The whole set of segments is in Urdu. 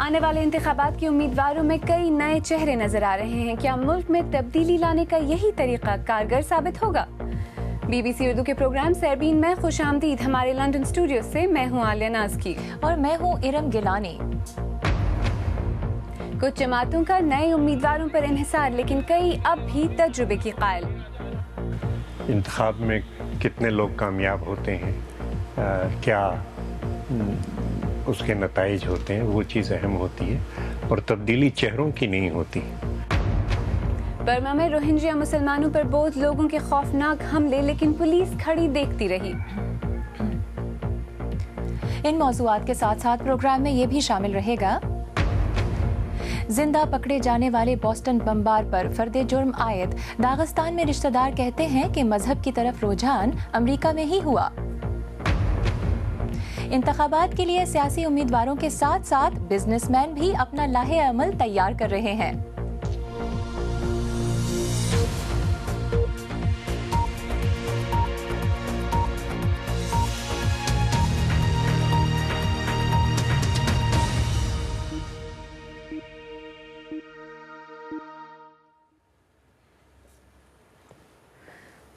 آنے والے انتخابات کے امیدواروں میں کئی نئے چہرے نظر آ رہے ہیں. کیا ملک میں تبدیلی لانے کا یہی طریقہ کارگر ثابت ہوگا؟ BBC اردو کے پروگرام سیربین میں خوش آمدید. ہمارے لنڈن اسٹوڈیو سے میں ہوں عالیہ نازکی اور میں ہوں ارم گیلانی. کچھ جماعتوں کا نئے امیدواروں پر انحصار، لیکن کئی اب بھی تجربے کی قائل. انتخاب میں کتنے لوگ کامیاب ہوتے ہیں، کیا اس کے نتائج ہوتے ہیں، وہ چیز اہم ہوتی ہے اور تبدیلی چہروں کی نہیں ہوتی. برما میں روہنجیا مسلمانوں پر بودھ لوگوں کے خوفناک حملے، لیکن پولیس کھڑی دیکھتی رہی. ان موضوعات کے ساتھ ساتھ پروگرام میں یہ بھی شامل رہے گا: زندہ پکڑے جانے والے بوسٹن بمبار پر فرد جرم عائد. داغستان میں رشتہ دار کہتے ہیں کہ مذہب کی طرف رجحان امریکہ میں ہی ہوا. انتخابات کے لیے سیاسی امیدواروں کے ساتھ ساتھ بزنس مین بھی اپنا لاہے عمل تیار کر رہے ہیں.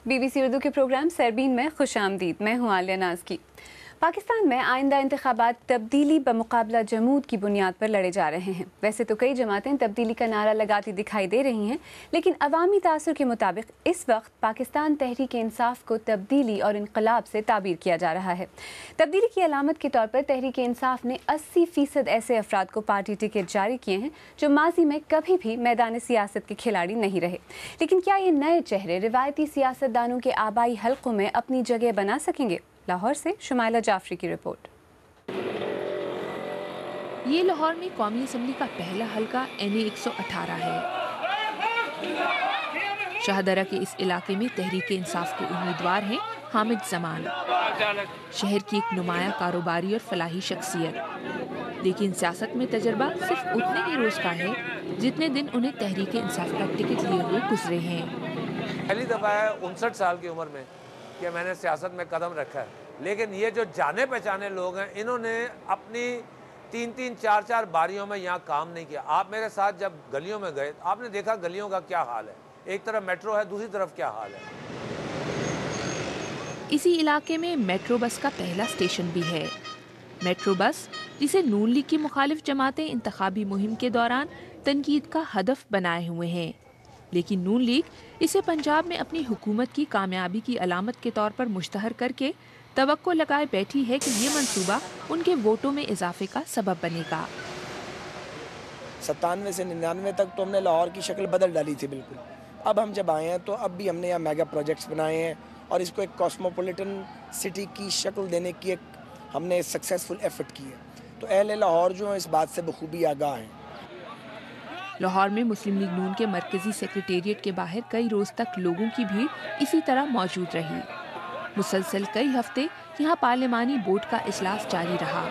BBC اردو کے پروگرام سیربین میں خوش آمدید. میں ہوں عالیہ نازکی. پاکستان میں آئندہ انتخابات تبدیلی بمقابلہ جمود کی بنیاد پر لڑے جا رہے ہیں. ویسے تو کئی جماعتیں تبدیلی کا نعرہ لگاتی دکھائی دے رہی ہیں، لیکن عوامی تاثر کے مطابق اس وقت پاکستان تحریک انصاف کو تبدیلی اور انقلاب سے تعبیر کیا جا رہا ہے. تبدیلی کی علامت کے طور پر تحریک انصاف نے 80% ایسے افراد کو پارٹی ٹکٹ جاری کیے ہیں جو ماضی میں کبھی بھی میدان سیاست کے کھلاڑی نہیں رہے. لیکن کیا یہ نئے چہرے روایتی سیاستدانوں کے آبائی حلقوں میں اپنی جگہ بنا سکیں گے؟ لاہور سے شمائلہ جعفری کی رپورٹ. یہ لاہور میں قومی اسمبلی کا پہلا حلقہ NA 118 ہے. شاہدرہ کے اس علاقے میں تحریک انصاف کے امیدوار ہیں حامد زمان، شہر کی ایک نمایاں کاروباری اور فلاحی شخصیت. لیکن سیاست میں تجربہ صرف اتنے ہی روز کا ہے جتنے دن انہیں تحریک انصاف کا ٹکٹ لیے ہوئے گزرے ہیں. پہلی دفعہ ہے 59 سال کی عمر میں کہ میں نے سیاست میں قدم رکھا ہے. لیکن یہ جو جانے پہچانے لوگ ہیں، انہوں نے اپنی 3-3 4-4 باریوں میں یہاں کام نہیں کیا. آپ میرے ساتھ جب گلیوں میں گئے، آپ نے دیکھا گلیوں کا کیا حال ہے. ایک طرف میٹرو ہے، دوسری طرف کیا حال ہے. اسی علاقے میں میٹرو بس کا پہلا اسٹیشن بھی ہے. میٹرو بس جسے نون لیگ کی مخالف جماعتیں انتخابی مہم کے دوران تنقید کا ہدف بنائے ہوئے ہیں، لیکن نون لیگ اسے پنجاب میں اپنی حکومت کی کامیابی کی علامت کے طور پر مشتہر کر کے توقع لگائے بیٹھی ہے کہ یہ منصوبہ ان کے ووٹوں میں اضافے کا سبب بنے گا. 97 سے 99 تک تو ہم نے لاہور کی شکل بدل ڈالی تھی بالکل. اب ہم جب آئے ہیں تو اب بھی ہم نے یہاں میگا پروجیکٹس بنائے ہیں اور اس کو ایک کاسموپولیٹن سٹی کی شکل دینے کی ایک ہم نے سکسیسفل ایفرٹ کی ہے. تو اہل لاہور جو ہیں اس بات سے بخوبی آگاہ ہیں. لاہور میں مسلم لیگ نون کے مرکزی سیکریٹریٹ کے باہر کئی روز تک لوگوں کی بھیڑ اسی طرح موجود رہی. مسلسل کئی ہفتے یہاں پارلیمانی بورڈ کا اجلاس جاری رہا.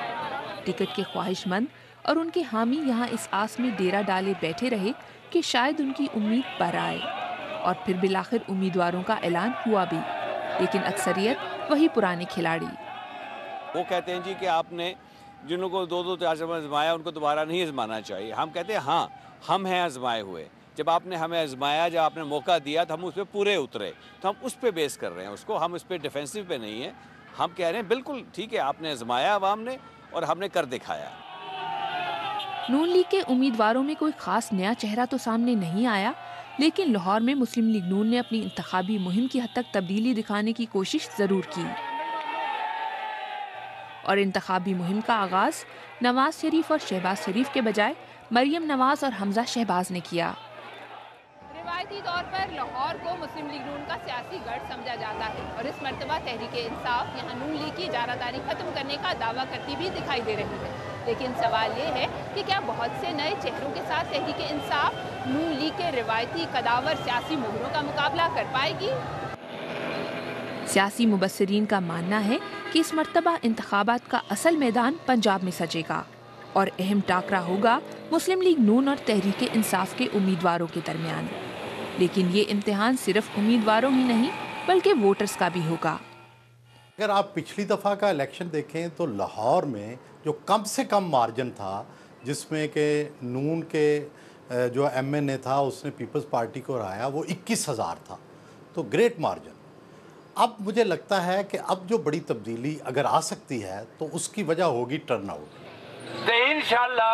ٹکٹ کے خواہش مند اور ان کے حامی یہاں اس آس میں ڈیرا ڈالے بیٹھے رہے کہ شاید ان کی امید پر آئے، اور پھر بالآخر امیدواروں کا اعلان ہوا بھی، لیکن اکثریت وہی پرانے کھلاڑی. وہ کہتے ہیں جی کہ آپ نے جن لوگوں کو 2-2 4 آزمایا ان کو دوبارہ نہیں آزمانا چاہیے. ہم کہتے ہیں ہاں ہم ہیں آزمائے ہوئے. جب آپ نے ہمیں آزمایا، جب آپ نے موقع دیا تو ہم اس پہ پورے اترے، تو ہم اس پہ بیس کر رہے ہیں اس کو. ہم اس پہ ڈیفینسو پہ نہیں ہیں. ہم کہہ رہے ہیں بالکل ٹھیک ہے، آپ نے آزمایا عوام نے اور ہم نے کر دکھایا. نون لیگ کے امیدواروں میں کوئی خاص نیا چہرہ تو سامنے نہیں آیا، لیکن لاہور میں مسلم لیگ نون نے اپنی انتخابی مہم کی حد تک تبدیلی دکھانے کی کوشش ضرور کی. اور انتخابی مہم کا آغاز نواز شریف اور شہباز شریف کے بجائے مریم نواز اور حمزہ شہباز نے کیا. روایتی طور پر لاہور کو مسلم لیگ نون کا سیاسی گڑھ سمجھا جاتا ہے، اور اس مرتبہ تحریک انصاف یہاں نون لیگ کی اجارہ داری ختم کرنے کا دعویٰ کرتی بھی دکھائی دے رہی ہے. لیکن سوال یہ ہے کہ کیا بہت سے نئے چہروں کے ساتھ تحریک انصاف نون لیگ کے روایتی قداور سیاسی مہروں کا مقابلہ کر پائے گی؟ سیاسی مبصرین کا ماننا ہے کہ اس مرتبہ انتخابات کا اصل میدان پنجاب میں سجے گا، اور اہم ٹاکرا ہوگا مسلم لیگ نون اور تحریک انصاف کے امیدواروں کے درمیان. لیکن یہ امتحان صرف امیدواروں ہی نہیں بلکہ ووٹرز کا بھی ہوگا. اگر آپ پچھلی دفعہ کا الیکشن دیکھیں تو لاہور میں جو کم سے کم مارجن تھا جس میں کہ نون کے جو ایم این اے تھا اس نے پیپلز پارٹی کو ہرایا، وہ 21,000 تھا، تو گریٹ مارجن۔ اب مجھے لگتا ہے کہ اب جو بڑی تبدیلی اگر آ سکتی ہے تو اس کی وجہ ہوگی ٹرن آؤٹ۔ انشاءاللہ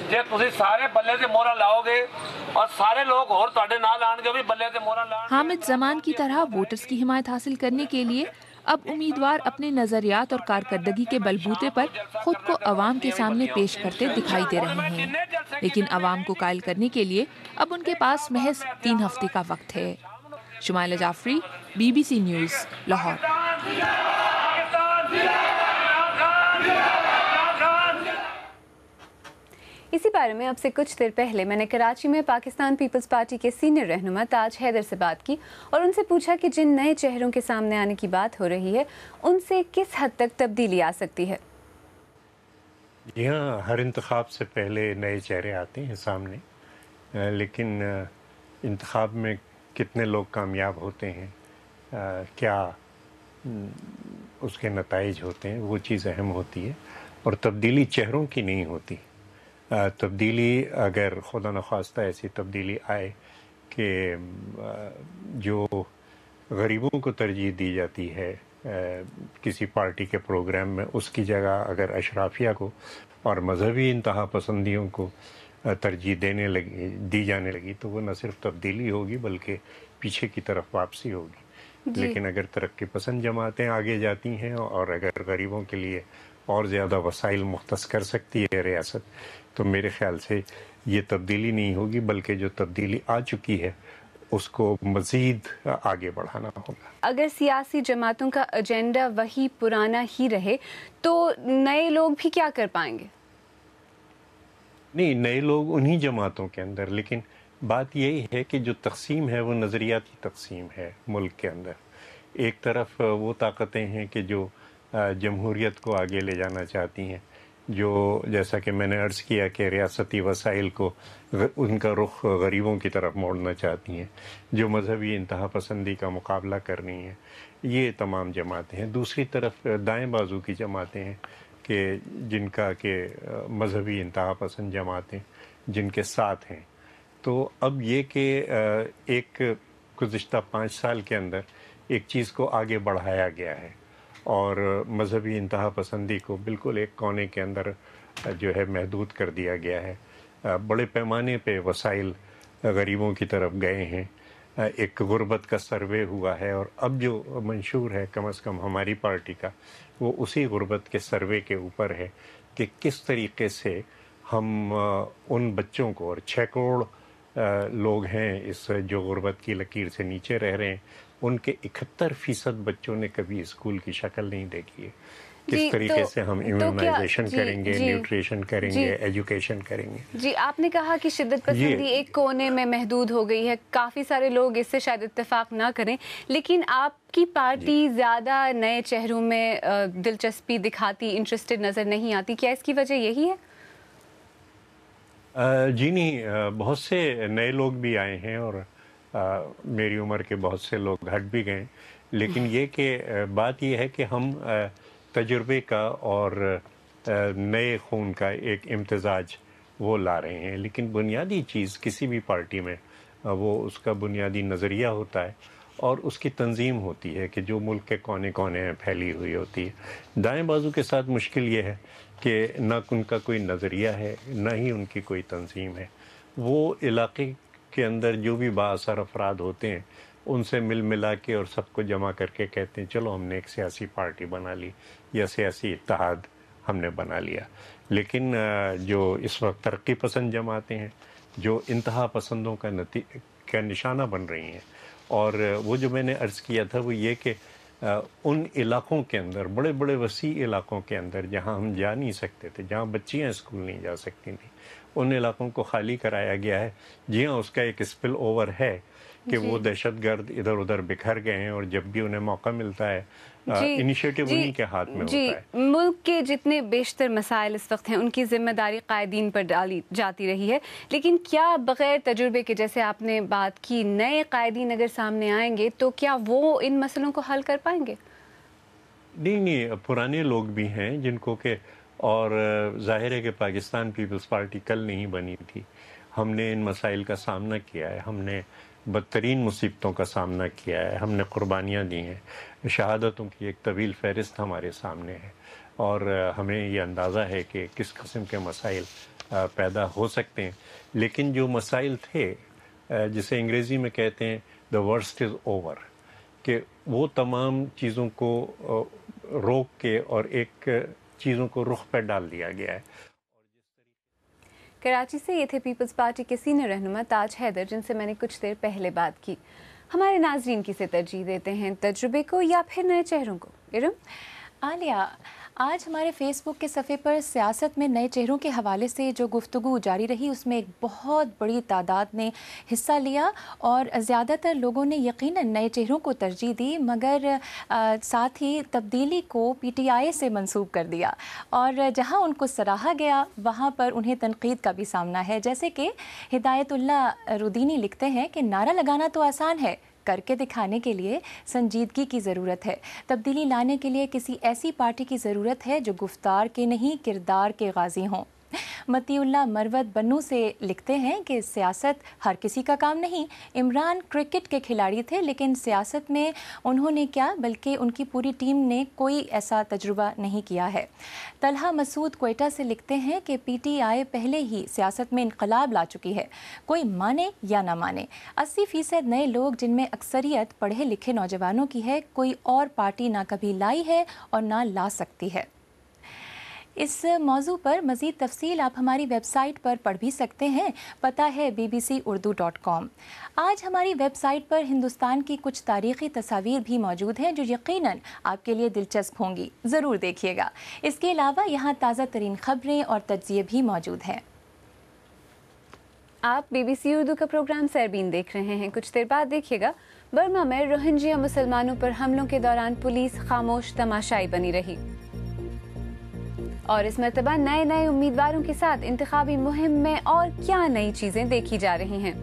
جے تسی سارے بلے تے مورا لاؤ گے اور سارے لوگ اور تواڈے نال آن گے بھی بلے تے مورا لاؤ۔ حامد زمان کی طرح ووٹرز کی حمایت حاصل کرنے کے لیے اب امیدوار اپنے نظریات اور کارکردگی کے بلبوتے پر خود کو عوام کے سامنے پیش کرتے دکھائی دے رہے ہیں، لیکن عوام کو قائل کرنے کے لیے اب ان کے پاس محض 3 ہفتے کا وقت ہے۔ Shumaila Jafri, BBC news, Lahore. اسی بارے میں اب سے کچھ دیر پہلے میں نے کراچی میں پاکستان پیپلز پارٹی کے سینئر رہنما تاج حیدر سے بات کی اور ان سے پوچھا کہ جن نئے چہروں کے سامنے آنے کی بات ہو رہی ہے ان سے کس حد تک تبدیلی آ سکتی ہے۔ یہاں ہر انتخاب سے پہلے نئے چہرے آتے ہیں سامنے، لیکن انتخاب میں کتنے لوگ کامیاب ہوتے ہیں، کیا اس کے نتائج ہوتے ہیں، وہ چیز اہم ہوتی ہے، اور تبدیلی چہروں کی نہیں ہوتی۔ تبدیلی اگر خدا نخواستہ ایسی تبدیلی آئے کہ جو غریبوں کو ترجیح دی جاتی ہے کسی پارٹی کے پروگرام میں، اس کی جگہ اگر اشرافیہ کو اور مذہبی انتہا پسندیوں کو ترجیح دی جانے لگی تو وہ نہ صرف تبدیلی ہوگی بلکہ پیچھے کی طرف واپسی ہوگی۔ لیکن اگر ترقی پسند جماعتیں آگے جاتی ہیں اور اگر غریبوں کے لیے اور زیادہ وسائل مختص کر سکتی ہے ریاست، تو میرے خیال سے یہ تبدیلی نہیں ہوگی بلکہ جو تبدیلی آ چکی ہے اس کو مزید آگے بڑھانا ہوگا۔ اگر سیاسی جماعتوں کا ایجنڈا وہی پرانا ہی رہے تو نئے لوگ بھی کیا کر پائیں گے؟ نہیں، نئے لوگ انہی جماعتوں کے اندر، لیکن بات یہی ہے کہ جو تقسیم ہے وہ نظریاتی تقسیم ہے ملک کے اندر۔ ایک طرف وہ طاقتیں ہیں کہ جو جمہوریت کو آگے لے جانا چاہتی ہیں، جو جیسا کہ میں نے عرض کیا کہ ریاستی وسائل کو ان کا رخ غریبوں کی طرف موڑنا چاہتی ہیں، جو مذہبی انتہا پسندی کا مقابلہ کرنی ہے، یہ تمام جماعتیں ہیں۔ دوسری طرف دائیں بازو کی جماعتیں ہیں کہ جن کا کہ مذہبی انتہا پسند جماعتیں جن کے ساتھ ہیں۔ تو اب یہ کہ ایک گزشتہ 5 سال کے اندر ایک چیز کو آگے بڑھایا گیا ہے اور مذہبی انتہا پسندی کو بالکل ایک کونے کے اندر جو ہے محدود کر دیا گیا ہے۔ بڑے پیمانے پہ وسائل غریبوں کی طرف گئے ہیں۔ ایک غربت کا سروے ہوا ہے اور اب جو منشور ہے کم از کم ہماری پارٹی کا، وہ اسی غربت کے سروے کے اوپر ہے کہ کس طریقے سے ہم ان بچوں کو، اور 6 کروڑ لوگ ہیں اس جو غربت کی لکیر سے نیچے رہ رہے ہیں، ان کے 71% بچوں نے کبھی اسکول کی شکل نہیں دیکھی ہے۔ کس طریقے سے ہم امیونائزیشن کریں گے، نیوٹریشن کریں گے، ایجوکیشن کریں گے۔ جی، آپ نے کہا کہ شدت پسندی ایک کونے میں محدود ہو گئی ہے، کافی سارے لوگ اس سے شاید اتفاق نہ کریں، لیکن آپ کی پارٹی زیادہ نئے چہروں میں دلچسپی دکھاتی، انٹرسٹڈ نظر نہیں آتی، کیا اس کی وجہ یہی ہے؟ جی نہیں، بہت سے نئے لوگ بھی آئے ہیں اور میری عمر کے بہت سے لوگ ہٹ بھی گئے، لیکن یہ کہ بات یہ ہے کہ ہم تجربے کا اور نئے خون کا ایک امتزاج وہ لا رہے ہیں، لیکن بنیادی چیز کسی بھی پارٹی میں وہ اس کا بنیادی نظریہ ہوتا ہے اور اس کی تنظیم ہوتی ہے کہ جو ملک کے کونے کونے میں پھیلی ہوئی ہوتی ہے۔ دائیں بازو کے ساتھ مشکل یہ ہے کہ نہ ان کا کوئی نظریہ ہے نہ ہی ان کی کوئی تنظیم ہے۔ وہ علاقے کے اندر جو بھی با اثر افراد ہوتے ہیں ان سے مل ملا کے اور سب کو جمع کر کے کہتے ہیں چلو ہم نے ایک سیاسی پارٹی بنا لی یا سیاسی اتحاد ہم نے بنا لیا۔ لیکن جو اس وقت ترقی پسند جماعتیں ہیں، جو انتہا پسندوں کا نشانہ بن رہی ہیں، اور وہ جو میں نے عرض کیا تھا وہ یہ کہ ان علاقوں کے اندر، بڑے بڑے وسیع علاقوں کے اندر جہاں ہم جا نہیں سکتے تھے، جہاں بچیاں اسکول نہیں جا سکتی تھیں، ان علاقوں کو خالی کرایا گیا ہے۔ جی ہاں، اس کا ایک اسپل اوور ہے کہ وہ دہشت گرد ادھر ادھر بکھر گئے ہیں اور جب بھی انہیں موقع ملتا ہے انیشیٹو انہی کے ہاتھ میں ہوتا ہے۔ ملک کے جتنے بیشتر مسائل اس وقت ہیں ان کی ذمہ داری قائدین پر ڈالی جاتی رہی ہے، لیکن کیا بغیر تجربے کے، جیسے آپ نے بات کی، نئے قائدین اگر سامنے آئیں گے تو کیا وہ ان مسئلوں کو حل کر پائیں گے؟ نہیں، پرانے لوگ بھی ہیں جن کو کہ اور ظاہر ہے کہ پاکستان پیپلز پارٹی کل نہیں بنی تھی. ہم نے ان مسائل کا سامنا کیا ہے, ہم نے بدترین مصیبتوں کا سامنا کیا ہے, ہم نے قربانیاں دی ہیں, شہادتوں کی ایک طویل فہرست ہمارے سامنے ہے, اور ہمیں یہ اندازہ ہے کہ کس قسم کے مسائل پیدا ہو سکتے ہیں. لیکن جو مسائل تھے جسے انگریزی میں کہتے ہیں the worst is over, کہ وہ تمام چیزوں کو روک کے اور ایک چیزوں کو رخ پہ ڈال دیا گیا ہے. کراچی سے یہ تھے پیپلز پارٹی کے سینئر رہنما تاج حیدر, جن سے میں نے کچھ دیر پہلے بات کی. ہمارے ناظرین کسے ترجیح دیتے ہیں, تجربے کو یا پھر نئے چہروں کو؟ ارم. عالیہ, آج ہمارے فیس بک کے صفحے پر سیاست میں نئے چہروں کے حوالے سے جو گفتگو جاری رہی, اس میں ایک بہت بڑی تعداد نے حصہ لیا اور زیادہ تر لوگوں نے یقیناً نئے چہروں کو ترجیح دی, مگر ساتھ ہی تبدیلی کو پی ٹی آئی سے منسوب کر دیا, اور جہاں ان کو سراہا گیا وہاں پر انہیں تنقید کا بھی سامنا ہے. جیسے کہ ہدایت اللہ رودینی لکھتے ہیں کہ نعرہ لگانا تو آسان ہے, کر کے دکھانے کے لیے سنجیدگی کی ضرورت ہے. تبدیلی لانے کے لیے کسی ایسی پارٹی کی ضرورت ہے جو گفتار کے نہیں کردار کے غازی ہوں. متی اللہ مروت بنو سے لکھتے ہیں کہ سیاست ہر کسی کا کام نہیں. عمران کرکٹ کے کھلاڑی تھے, لیکن سیاست میں انہوں نے کیا بلکہ ان کی پوری ٹیم نے کوئی ایسا تجربہ نہیں کیا ہے. طلحہ مسعود کوئٹہ سے لکھتے ہیں کہ پی ٹی آئی پہلے ہی سیاست میں انقلاب لا چکی ہے, کوئی مانے یا نہ مانے. 80% نئے لوگ جن میں اکثریت پڑھے لکھے نوجوانوں کی ہے, کوئی اور پارٹی نہ کبھی لائی ہے اور نہ لا سکتی ہے. اس موضوع پر مزید تفصیل آپ ہماری ویب سائٹ پر پڑھ بھی سکتے ہیں, پتہ ہے bbcurdu.com. آج ہماری ویب سائٹ پر ہندوستان کی کچھ تاریخی تصاویر بھی موجود ہیں جو یقیناً آپ کے لیے دلچسپ ہوں گی, ضرور دیکھیے گا. اس کے علاوہ یہاں تازہ ترین خبریں اور تجزیے بھی موجود ہیں. آپ بی بی سی اردو کا پروگرام سیربین دیکھ رہے ہیں. کچھ دیر بعد دیکھیے گا برما میں روہنجیا مسلمانوں پر حملوں کے دوران پولیس خاموش تماشائی بنی رہی, اور اس مرتبہ نئے امیدواروں کے ساتھ انتخابی مہم میں اور کیا نئی چیزیں دیکھی جا رہی ہیں.